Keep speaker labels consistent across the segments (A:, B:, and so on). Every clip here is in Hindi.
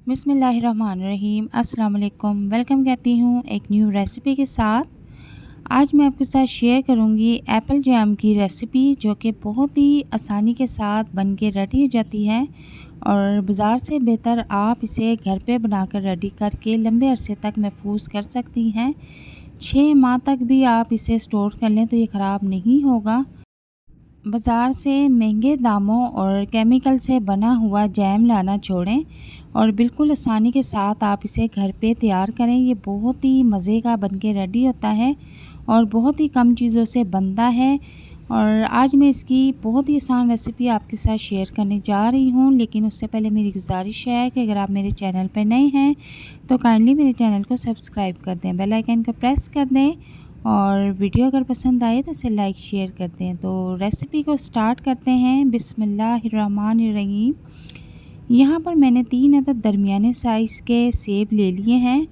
A: बिस्मिल्लाहिर्रहमानिर्रहीम अस्सलाम वालेकुम। वेलकम कहती हूँ एक न्यू रेसिपी के साथ। आज मैं आपके साथ शेयर करूँगी एप्पल जैम की रेसिपी, जो कि बहुत ही आसानी के साथ बन के रेडी हो जाती है और बाज़ार से बेहतर आप इसे घर पे बनाकर रेडी करके लंबे अरसे तक महफूज कर सकती हैं। 6 माह तक भी आप इसे स्टोर कर लें तो ये ख़राब नहीं होगा। बाज़ार से महंगे दामों और केमिकल से बना हुआ जैम लाना छोड़ें और बिल्कुल आसानी के साथ आप इसे घर पे तैयार करें। ये बहुत ही मज़े का बनके रेडी होता है और बहुत ही कम चीज़ों से बनता है। और आज मैं इसकी बहुत ही आसान रेसिपी आपके साथ शेयर करने जा रही हूँ, लेकिन उससे पहले मेरी गुजारिश है कि अगर आप मेरे चैनल पर नए हैं तो काइंडली मेरे चैनल को सब्सक्राइब कर दें, बेल आइकन को प्रेस कर दें और वीडियो अगर पसंद आए तो इसे लाइक शेयर करते हैं। तो रेसिपी को स्टार्ट करते हैं। बिस्मिल्लाहिर्रहमानिर्रहीम। यहाँ पर मैंने 3 अदद दरमियाने साइज़ के सेब ले लिए हैं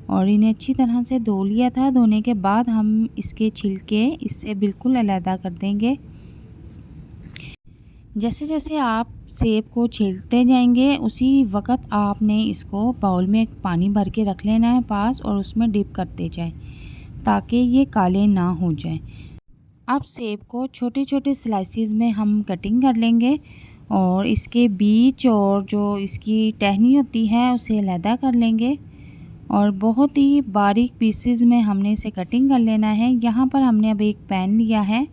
A: और इन्हें अच्छी तरह से धो लिया था। धोने के बाद हम इसके छिलके इससे बिल्कुल अलहदा कर देंगे। जैसे जैसे आप सेब को छीलते जाएंगे उसी वक्त आपने इसको बाउल में पानी भर के रख लेना है पास, और उसमें डिप करते जाएं ताकि ये काले ना हो जाएं। अब सेब को छोटे छोटे स्लाइसिस में हम कटिंग कर लेंगे और इसके बीच और जो इसकी टहनी होती है उसे अलहदा कर लेंगे और बहुत ही बारीक पीसेस में हमने इसे कटिंग कर लेना है। यहाँ पर हमने अब एक पैन लिया है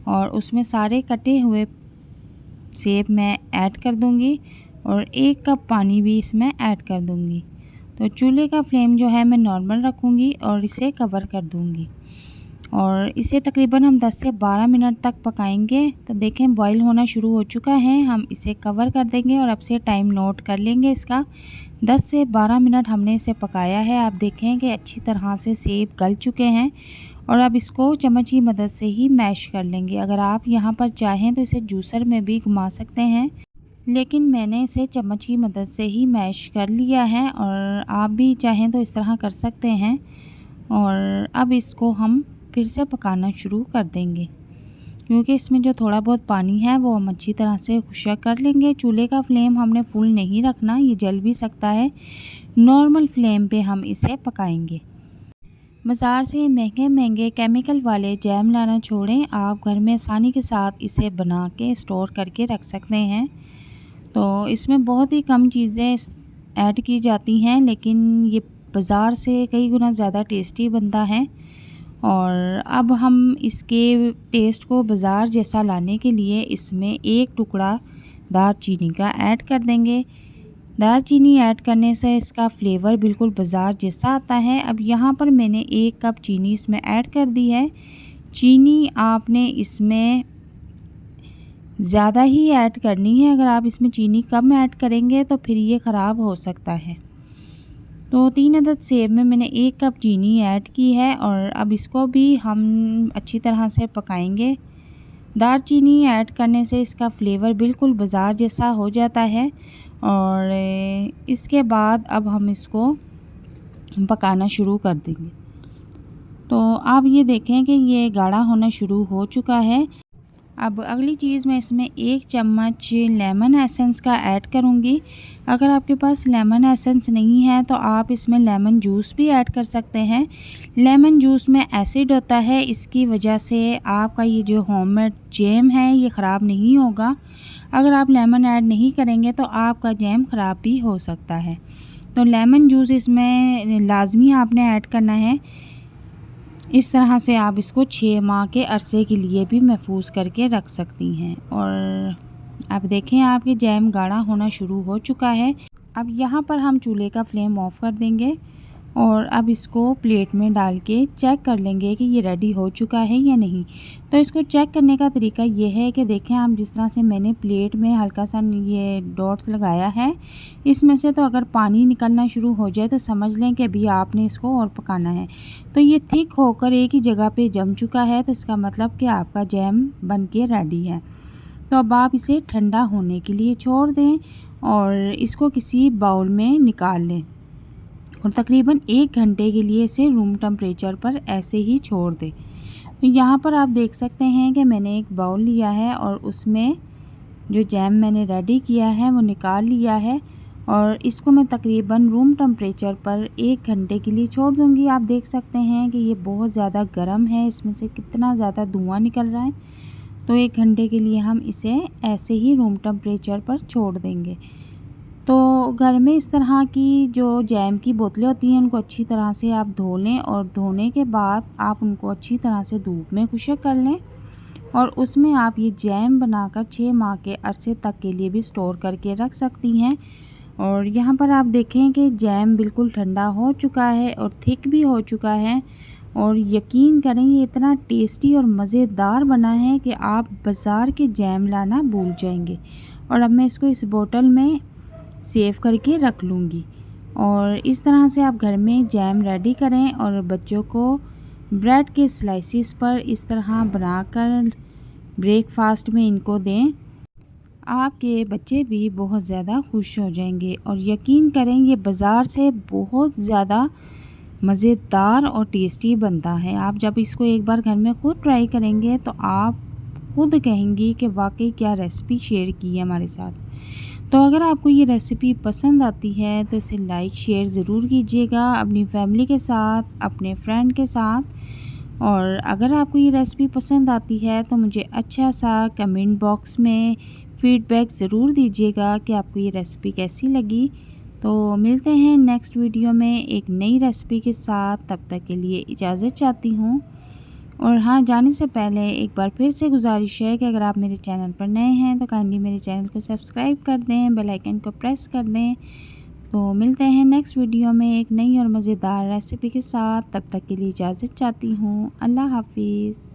A: और उसमें सारे कटे हुए सेब मैं ऐड कर दूँगी और 1 कप पानी भी इसमें ऐड कर दूँगी। तो चूल्हे का फ्लेम जो है मैं नॉर्मल रखूँगी और इसे कवर कर दूँगी और इसे तकरीबन हम 10 से 12 मिनट तक पकाएंगे। तो देखें बॉईल होना शुरू हो चुका है, हम इसे कवर कर देंगे और अब से टाइम नोट कर लेंगे इसका। 10 से 12 मिनट हमने इसे पकाया है। आप देखें कि अच्छी तरह से सेब गल चुके हैं और अब इसको चम्मच की मदद से ही मैश कर लेंगे। अगर आप यहाँ पर चाहें तो इसे जूसर में भी घुमा सकते हैं, लेकिन मैंने इसे चम्मच की मदद से ही मैश कर लिया है और आप भी चाहें तो इस तरह कर सकते हैं। और अब इसको हम फिर से पकाना शुरू कर देंगे, क्योंकि इसमें जो थोड़ा बहुत पानी है वो हम अच्छी तरह से खुश्क कर लेंगे। चूल्हे का फ्लेम हमने फुल नहीं रखना, ये जल भी सकता है। नॉर्मल फ्लेम पे हम इसे पकाएंगे। बाज़ार से महंगे महंगे केमिकल वाले जैम लाना छोड़ें, आप घर में आसानी के साथ इसे बना के स्टोर करके रख सकते हैं। तो इसमें बहुत ही कम चीज़ें ऐड की जाती हैं, लेकिन ये बाज़ार से कई गुना ज़्यादा टेस्टी बनता है। और अब हम इसके टेस्ट को बाज़ार जैसा लाने के लिए इसमें 1 टुकड़ा दालचीनी का ऐड कर देंगे। दालचीनी ऐड करने से इसका फ्लेवर बिल्कुल बाज़ार जैसा आता है। अब यहाँ पर मैंने 1 कप चीनी इसमें ऐड कर दी है। चीनी आपने इसमें ज़्यादा ही ऐड करनी है, अगर आप इसमें चीनी कम ऐड करेंगे तो फिर ये ख़राब हो सकता है। तो 3 अदद सेब में मैंने 1 कप चीनी ऐड की है और अब इसको भी हम अच्छी तरह से पकाएंगे। दालचीनी ऐड करने से इसका फ्लेवर बिल्कुल बाज़ार जैसा हो जाता है और इसके बाद अब हम इसको पकाना शुरू कर देंगे। तो आप ये देखें कि ये गाढ़ा होना शुरू हो चुका है। अब अगली चीज़ मैं इसमें 1 चम्मच लेमन एसेंस का ऐड करूँगी। अगर आपके पास लेमन एसेंस नहीं है तो आप इसमें लेमन जूस भी ऐड कर सकते हैं। लेमन जूस में एसिड होता है, इसकी वजह से आपका ये जो होममेड जैम है ये ख़राब नहीं होगा। अगर आप लेमन ऐड नहीं करेंगे तो आपका जैम ख़राब भी हो सकता है। तो लेमन जूस इसमें लाजमी आपने ऐड करना है। इस तरह से आप इसको 6 माह के अरसे के लिए भी महफूज करके रख सकती हैं। और अब देखें आपके जैम गाढ़ा होना शुरू हो चुका है। अब यहाँ पर हम चूल्हे का फ्लेम ऑफ कर देंगे और अब इसको प्लेट में डाल के चेक कर लेंगे कि ये रेडी हो चुका है या नहीं। तो इसको चेक करने का तरीका ये है कि देखें आप, जिस तरह से मैंने प्लेट में हल्का सा ये डॉट्स लगाया है, इसमें से तो अगर पानी निकलना शुरू हो जाए तो समझ लें कि अभी आपने इसको और पकाना है। तो ये थिक होकर एक ही जगह पे जम चुका है, तो इसका मतलब कि आपका जैम बन के रेडी है। तो अब आप इसे ठंडा होने के लिए छोड़ दें और इसको किसी बाउल में निकाल लें और तकरीबन 1 घंटे के लिए इसे रूम टेम्परेचर पर ऐसे ही छोड़ दें। तो यहाँ पर आप देख सकते हैं कि मैंने एक बाउल लिया है और उसमें जो जैम मैंने रेडी किया है वो निकाल लिया है और इसको मैं तकरीबन रूम टेम्परेचर पर 1 घंटे के लिए छोड़ दूँगी। आप देख सकते हैं कि ये बहुत ज़्यादा गर्म है, इसमें से कितना ज़्यादा धुआं निकल रहा है। तो 1 घंटे के लिए हम इसे ऐसे ही रूम टेम्परेचर पर छोड़ देंगे। तो घर में इस तरह की जो जैम की बोतलें होती हैं उनको अच्छी तरह से आप धो लें और धोने के बाद आप उनको अच्छी तरह से धूप में खुश्क कर लें और उसमें आप ये जैम बनाकर 6 माह के अरसे तक के लिए भी स्टोर करके रख सकती हैं। और यहाँ पर आप देखें कि जैम बिल्कुल ठंडा हो चुका है और थिक भी हो चुका है और यकीन करें ये इतना टेस्टी और मज़ेदार बना है कि आप बाज़ार के जैम लाना भूल जाएंगे। और अब मैं इसको इस बोतल में सेव करके रख लूँगी। और इस तरह से आप घर में जैम रेडी करें और बच्चों को ब्रेड के स्लाइसिस पर इस तरह बनाकर ब्रेकफास्ट में इनको दें। आपके बच्चे भी बहुत ज़्यादा खुश हो जाएंगे और यकीन करें ये बाज़ार से बहुत ज़्यादा मज़ेदार और टेस्टी बनता है। आप जब इसको एक बार घर में ख़ुद ट्राई करेंगे तो आप खुद कहेंगी कि वाकई क्या रेसिपी शेयर की है हमारे साथ। तो अगर आपको ये रेसिपी पसंद आती है तो इसे लाइक शेयर ज़रूर कीजिएगा अपनी फैमिली के साथ, अपने फ्रेंड के साथ। और अगर आपको ये रेसिपी पसंद आती है तो मुझे अच्छा सा कमेंट बॉक्स में फ़ीडबैक ज़रूर दीजिएगा कि आपको ये रेसिपी कैसी लगी। तो मिलते हैं नेक्स्ट वीडियो में एक नई रेसिपी के साथ, तब तक के लिए इजाज़त चाहती हूँ। और हाँ, जाने से पहले एक बार फिर से गुजारिश है कि अगर आप मेरे चैनल पर नए हैं तो काइंडली मेरे चैनल को सब्सक्राइब कर दें, बेल आइकन को प्रेस कर दें। तो मिलते हैं नेक्स्ट वीडियो में एक नई और मज़ेदार रेसिपी के साथ, तब तक के लिए इजाज़त चाहती हूँ। अल्लाह हाफिज़।